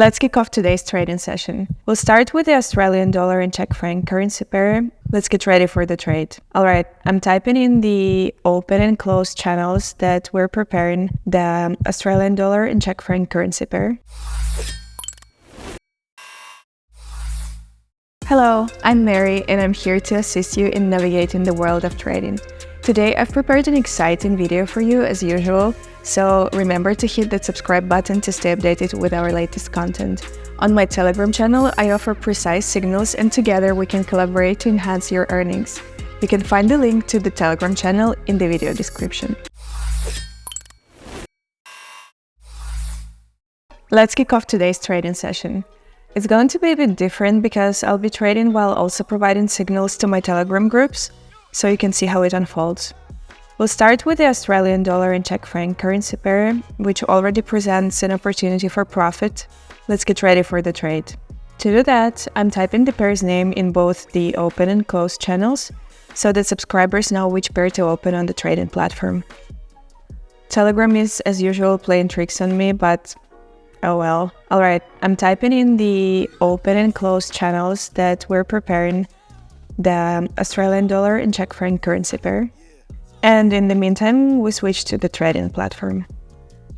Let's kick off today's trading session. We'll start with the Australian dollar and Czech franc currency pair. Let's get ready for the trade. Alright, I'm typing in the open and close channels that we're preparing the Australian dollar and Czech franc currency pair. Hello, I'm Mary and I'm here to assist you in navigating the world of trading. Today I've prepared an exciting video for you as usual, so remember to hit that subscribe button to stay updated with our latest content. On my Telegram channel, I offer precise signals and together we can collaborate to enhance your earnings. You can find the link to the Telegram channel in the video description. Let's kick off today's trading session. It's going to be a bit different because I'll be trading while also providing signals to my Telegram groups, so you can see how it unfolds. We'll start with the Australian dollar and Czech franc currency pair, which already presents an opportunity for profit. Let's get ready for the trade. To do that, I'm typing the pair's name in both the open and closed channels, so that subscribers know which pair to open on the trading platform. Telegram is, as usual, playing tricks on me, but oh well. Alright, I'm typing in the open and closed channels that we're preparing the Australian dollar and Czech franc currency pair. And in the meantime, we switch to the trading platform.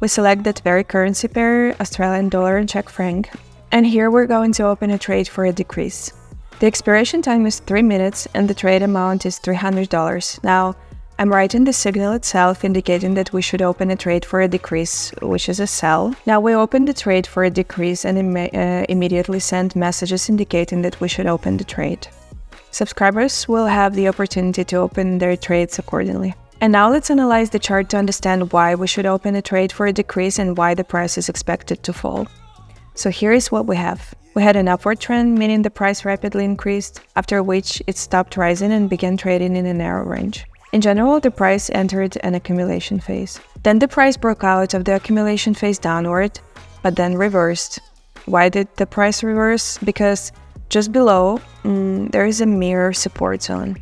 We select that very currency pair, Australian dollar and Czech franc, and here we're going to open a trade for a decrease. The expiration time is 3 minutes and the trade amount is $300. Now, I'm writing the signal itself indicating that we should open a trade for a decrease, which is a sell. Now we open the trade for a decrease and immediately send messages indicating that we should open the trade. Subscribers will have the opportunity to open their trades accordingly. And now let's analyze the chart to understand why we should open a trade for a decrease and why the price is expected to fall. So here is what we have. We had an upward trend, meaning the price rapidly increased, after which it stopped rising and began trading in a narrow range. In general, the price entered an accumulation phase. Then the price broke out of the accumulation phase downward, but then reversed. Why did the price reverse? Because just below, there is a mirror support zone.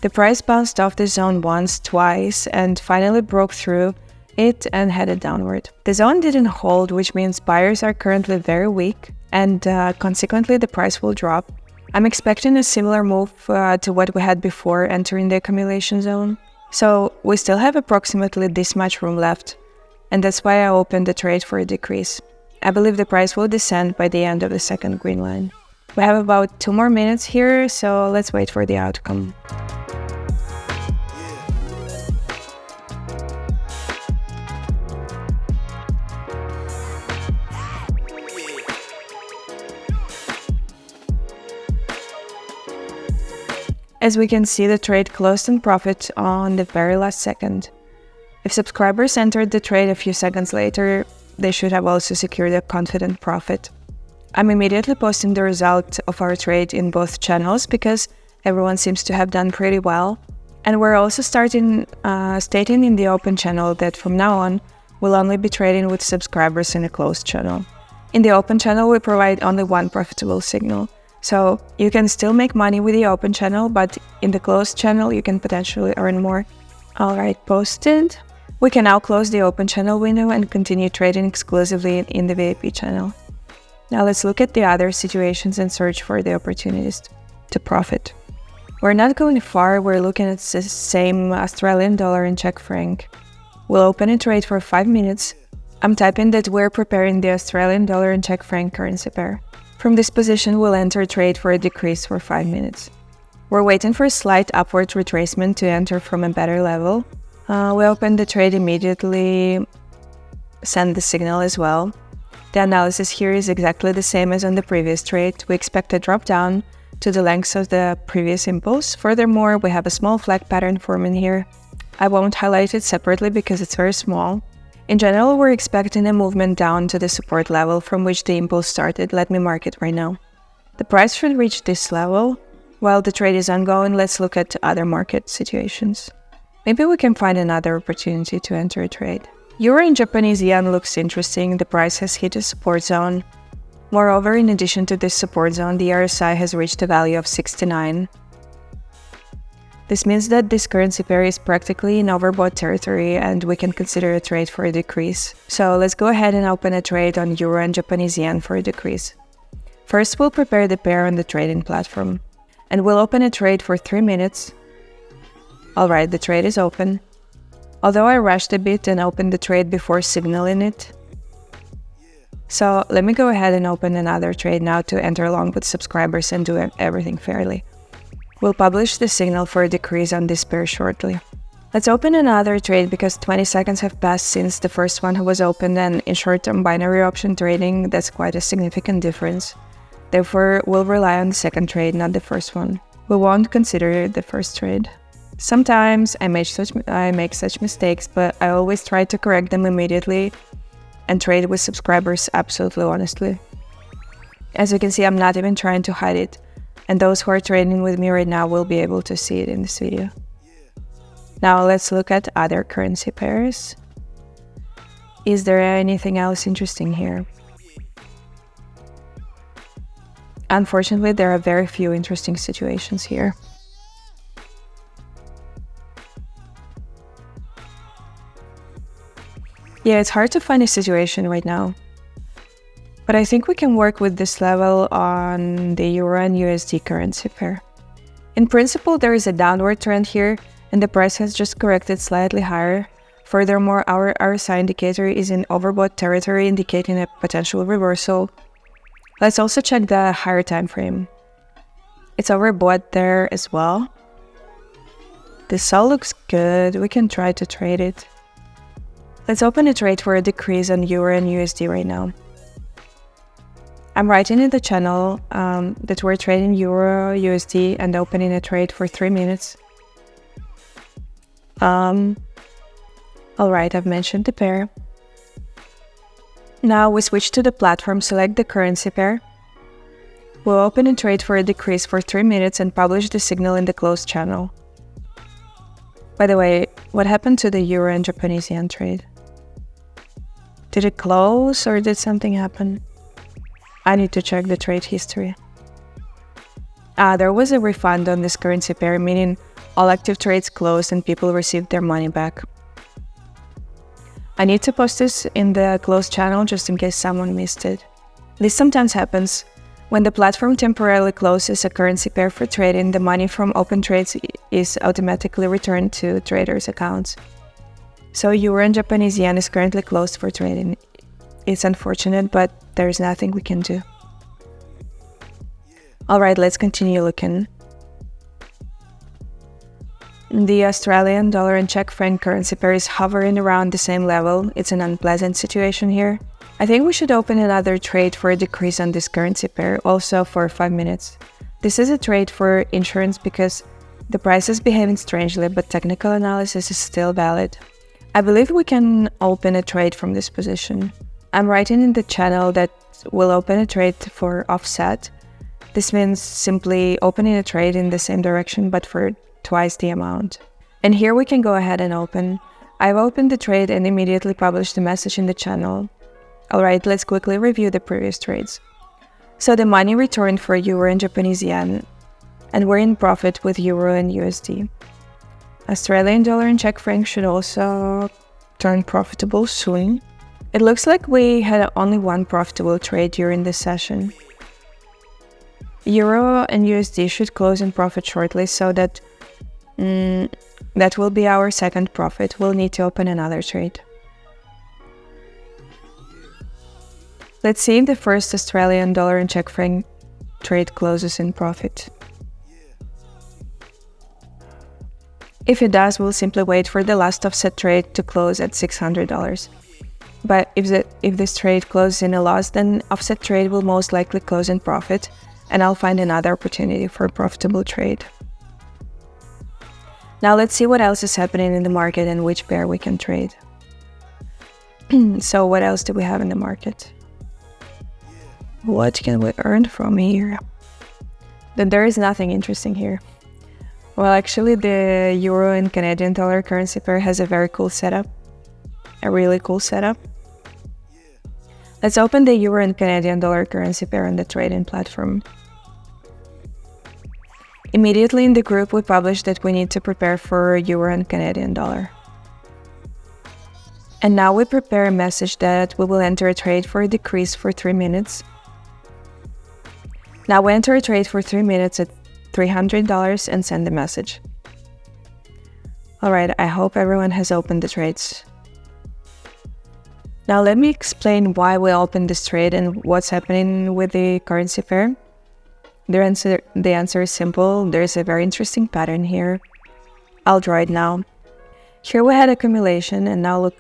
The price bounced off the zone once, twice, and finally broke through it and headed downward. The zone didn't hold, which means buyers are currently very weak, and consequently the price will drop. I'm expecting a similar move to what we had before entering the accumulation zone. So we still have approximately this much room left, and that's why I opened the trade for a decrease. I believe the price will descend by the end of the second green line. We have about 2 more minutes here, so let's wait for the outcome. As we can see, the trade closed in profit on the very last second. If subscribers entered the trade a few seconds later, they should have also secured a confident profit. I'm immediately posting the result of our trade in both channels because everyone seems to have done pretty well. And we're also stating in the open channel that from now on, we'll only be trading with subscribers in a closed channel. In the open channel, we provide only one profitable signal. So you can still make money with the open channel, but in the closed channel, you can potentially earn more. Alright, posted. We can now close the open channel window and continue trading exclusively in the VIP channel. Now let's look at the other situations and search for the opportunities to profit. We're not going far, we're looking at the same Australian dollar and Czech franc. We'll open a trade for 5 minutes. I'm typing that we're preparing the Australian dollar and Czech franc currency pair. From this position, we'll enter a trade for a decrease for 5 minutes. We're waiting for a slight upward retracement to enter from a better level. We open the trade immediately, send the signal as well. The analysis here is exactly the same as on the previous trade. We expect a drop down to the length of the previous impulse. Furthermore, we have a small flag pattern forming here. I won't highlight it separately because it's very small. In general, we're expecting a movement down to the support level from which the impulse started. Let me mark it right now. The price should reach this level. While the trade is ongoing, let's look at other market situations. Maybe we can find another opportunity to enter a trade. Euro and Japanese yen looks interesting. The price has hit a support zone. Moreover, in addition to this support zone, the RSI has reached a value of 69. This means that this currency pair is practically in overbought territory and we can consider a trade for a decrease. So let's go ahead and open a trade on Euro and Japanese yen for a decrease. First, we'll prepare the pair on the trading platform. And we'll open a trade for 3 minutes. Alright, the trade is open. Although I rushed a bit and opened the trade before signaling it. So let me go ahead and open another trade now to enter along with subscribers and do everything fairly. We'll publish the signal for a decrease on this pair shortly. Let's open another trade because 20 seconds have passed since the first one was opened, and in short-term binary option trading, that's quite a significant difference. Therefore, we'll rely on the second trade, not the first one. We won't consider the first trade. Sometimes I make such mistakes, but I always try to correct them immediately and trade with subscribers absolutely honestly. As you can see, I'm not even trying to hide it. And those who are trading with me right now will be able to see it in this video. Now let's look at other currency pairs. Is there anything else interesting here? Unfortunately, there are very few interesting situations here. Yeah, it's hard to find a situation right now. But I think we can work with this level on the Euro and USD currency pair. In principle, there is a downward trend here, and the price has just corrected slightly higher. Furthermore, our RSI indicator is in overbought territory, indicating a potential reversal. Let's also check the higher time frame. It's overbought there as well. This all looks good. We can try to trade it. Let's open a trade for a decrease on Euro and USD right now. I'm writing in the channel that we're trading Euro USD and opening a trade for 3 minutes. Alright, I've mentioned the pair. Now we switch to the platform, select the currency pair. We'll open a trade for a decrease for 3 minutes and publish the signal in the closed channel. By the way, what happened to the Euro and Japanese yen trade? Did it close or did something happen? I need to check the trade history. There was a refund on this currency pair, meaning all active trades closed and people received their money back. I need to post this in the closed channel just in case someone missed it. This sometimes happens. When the platform temporarily closes a currency pair for trading, the money from open trades is automatically returned to traders' accounts. So Euro and Japanese yen is currently closed for trading. It's unfortunate, but there's nothing we can do. Alright, let's continue looking. The Australian dollar and Czech franc currency pair is hovering around the same level. It's an unpleasant situation here. I think we should open another trade for a decrease on this currency pair, also for 5 minutes. This is a trade for insurance because the price is behaving strangely, but technical analysis is still valid. I believe we can open a trade from this position. I'm writing in the channel that we'll open a trade for offset. This means simply opening a trade in the same direction but for twice the amount. And here we can go ahead and open. I've opened the trade and immediately published the message in the channel. Alright, let's quickly review the previous trades. So the money returned for Euro and Japanese yen, and we're in profit with Euro and USD. Australian dollar and Czech franc should also turn profitable soon. It looks like we had only one profitable trade during this session. Euro and USD should close in profit shortly, so that will be our second profit. We'll need to open another trade. Let's see if the first Australian dollar and Czech franc trade closes in profit. If it does, we'll simply wait for the last offset trade to close at $600. But if this trade closes in a loss, then offset trade will most likely close in profit, and I'll find another opportunity for a profitable trade. Now let's see what else is happening in the market and which pair we can trade. So what else do we have in the market? What can we earn from here? Then there is nothing interesting here. Well, actually, the Euro and Canadian dollar currency pair has a very cool setup. A really cool setup. Let's open the Euro and Canadian dollar currency pair on the trading platform. Immediately in the group, we published that we need to prepare for Euro and Canadian dollar. And now we prepare a message that we will enter a trade for a decrease for 3 minutes. Now we enter a trade for 3 minutes at $300 and send the message. Alright, I hope everyone has opened the trades. Now let me explain why we opened this trade and what's happening with the currency pair. The answer is simple. There's a very interesting pattern here. I'll draw it now. Here we had accumulation, and now look.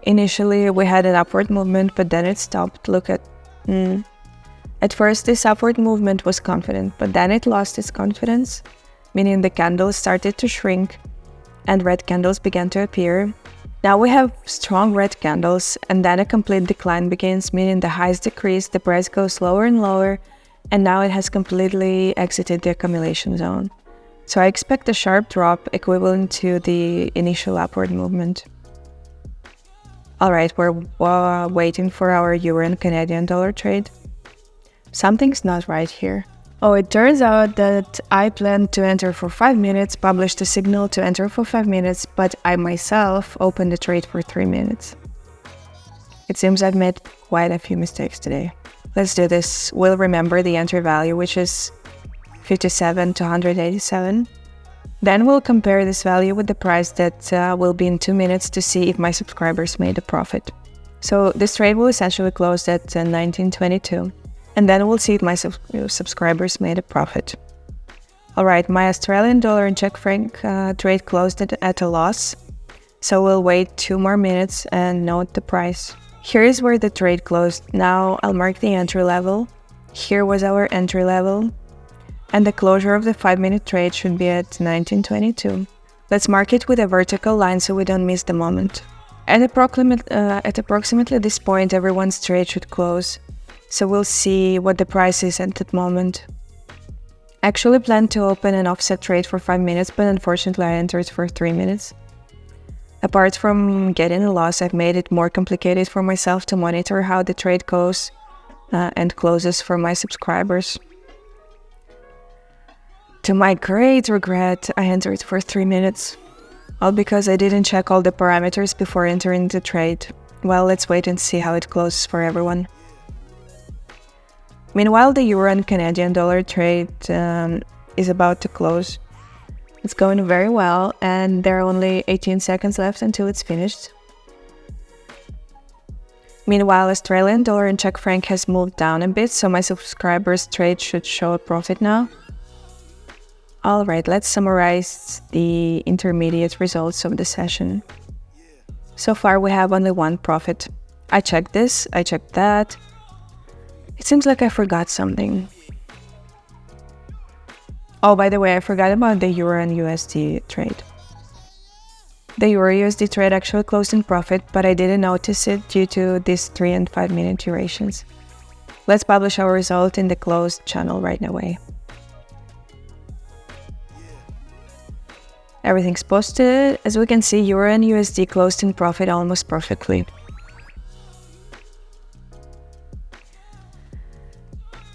Initially we had an upward movement, but then it stopped. Look at... At first this upward movement was confident, but then it lost its confidence, meaning the candles started to shrink and red candles began to appear. Now we have strong red candles, and then a complete decline begins, meaning the highs decrease, the price goes lower and lower, and now it has completely exited the accumulation zone. So I expect a sharp drop equivalent to the initial upward movement. Alright, we're waiting for our Euro and Canadian dollar trade. Something's not right here. Oh, it turns out that I planned to enter for 5 minutes, published a signal to enter for 5 minutes, but I myself opened the trade for 3 minutes. It seems I've made quite a few mistakes today. Let's do this. We'll remember the entry value, which is 57 to 187. Then we'll compare this value with the price that will be in 2 minutes to see if my subscribers made a profit. So this trade will essentially close at 1922. And then we'll see if my subscribers made a profit. Alright, my Australian dollar and Czech franc trade closed at a loss. So we'll wait 2 more minutes and note the price. Here is where the trade closed. Now I'll mark the entry level. Here was our entry level. And the closure of the 5-minute trade should be at 1922. Let's mark it with a vertical line so we don't miss the moment. At approximately this point, everyone's trade should close. So we'll see what the price is at that moment. I actually planned to open an offset trade for 5 minutes, but unfortunately I entered for 3 minutes. Apart from getting a loss, I've made it more complicated for myself to monitor how the trade goes and closes for my subscribers. To my great regret, I entered for 3 minutes. All because I didn't check all the parameters before entering the trade. Well, let's wait and see how it closes for everyone. Meanwhile, the Euro and Canadian dollar trade is about to close. It's going very well, and there are only 18 seconds left until it's finished. Meanwhile, Australian dollar and Czech franc has moved down a bit, so my subscribers' trade should show a profit now. Alright, let's summarize the intermediate results of the session. So far we have only one profit. I checked this, I checked that. It seems like I forgot something. Oh, by the way, I forgot about the Euro and USD trade. The Euro-USD trade actually closed in profit, but I didn't notice it due to these 3 and 5 minute durations. Let's publish our result in the closed channel right away. Everything's posted. As we can see, Euro and USD closed in profit almost perfectly.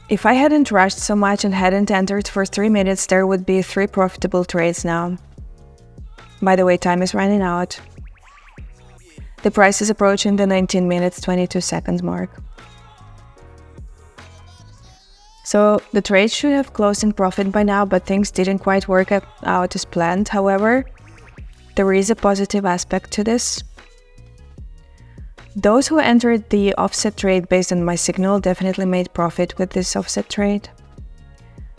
If I hadn't rushed so much and hadn't entered for 3 minutes, there would be 3 profitable trades now. By the way, time is running out. The price is approaching the 19 minutes 22 seconds mark. So the trade should have closed in profit by now, but things didn't quite work out as planned. However, there is a positive aspect to this. Those who entered the offset trade based on my signal definitely made profit with this offset trade.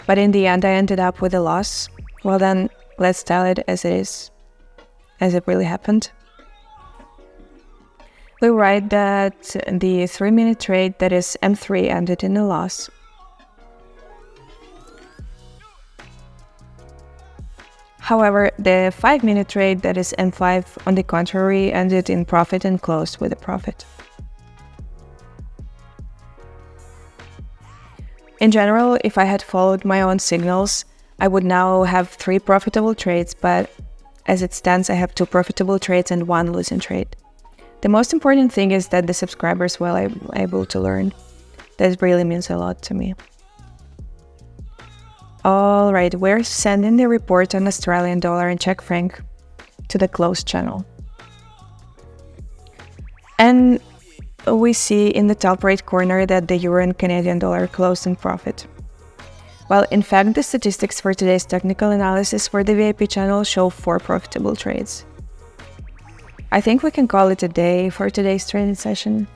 But in the end, I ended up with a loss. Well then, let's tell it as it is, as it really happened. We write that the 3-minute trade, that is M3, ended in a loss. However, the 5-minute trade, that is M5, on the contrary, ended in profit and closed with a profit. In general, if I had followed my own signals, I would now have 3 profitable trades, but as it stands, I have 2 profitable trades and 1 losing trade. The most important thing is that the subscribers were able to learn. That really means a lot to me. Alright, we're sending the report on Australian dollar and Czech franc to the closed channel. And we see in the top right corner that the euro and Canadian dollar closed in profit. Well, in fact, the statistics for today's technical analysis for the VIP channel show 4 profitable trades. I think we can call it a day for today's trading session.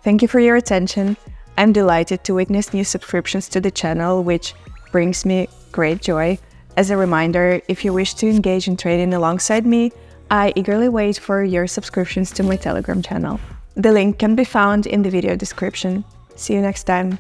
Thank you for your attention. I'm delighted to witness new subscriptions to the channel, which brings me great joy. As a reminder, if you wish to engage in trading alongside me, I eagerly wait for your subscriptions to my Telegram channel. The link can be found in the video description. See you next time.